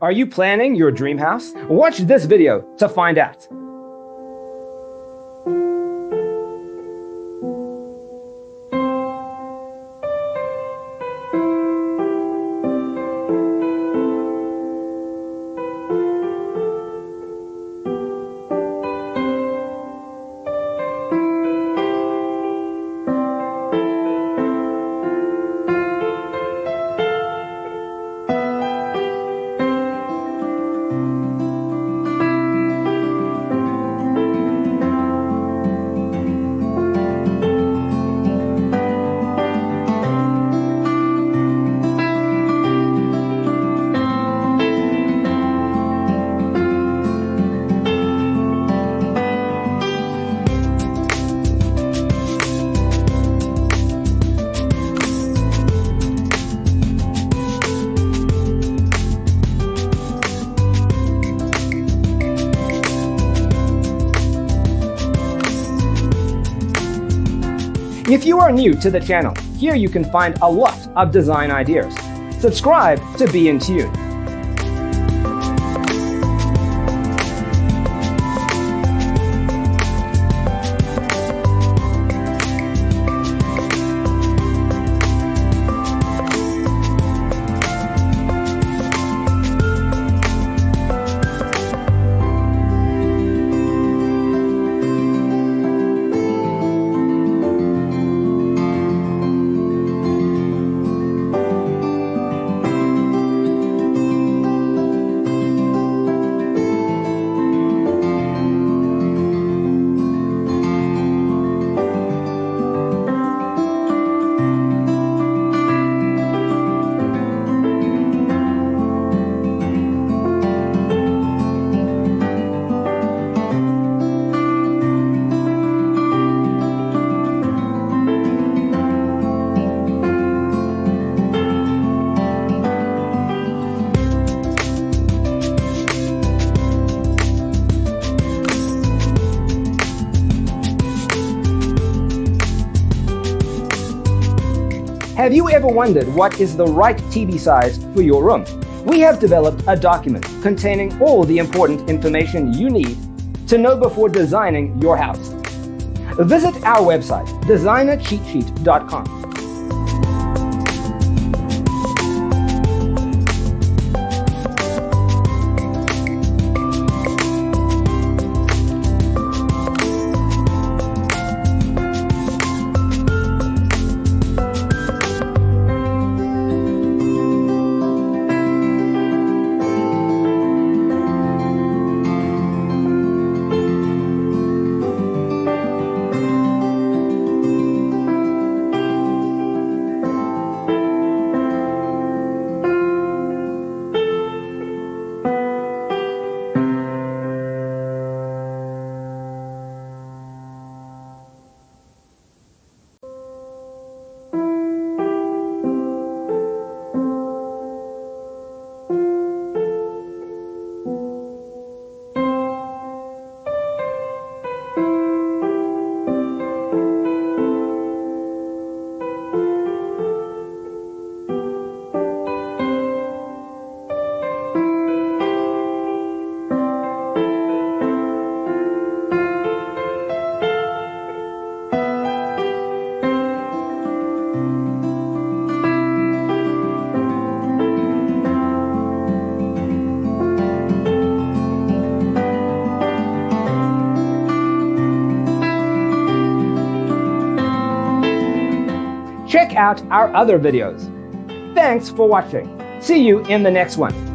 Are you planning your dream house? Watch this video to find out. If you are new to the channel, here you can find a lot of design ideas. Subscribe to be in tune. Have you ever wondered what is the right TV size for your room? We have developed a document containing all the important information you need to know before designing your house. Visit our website, designercheatsheet.com. Check out our other videos. Thanks for watching. See you in the next one.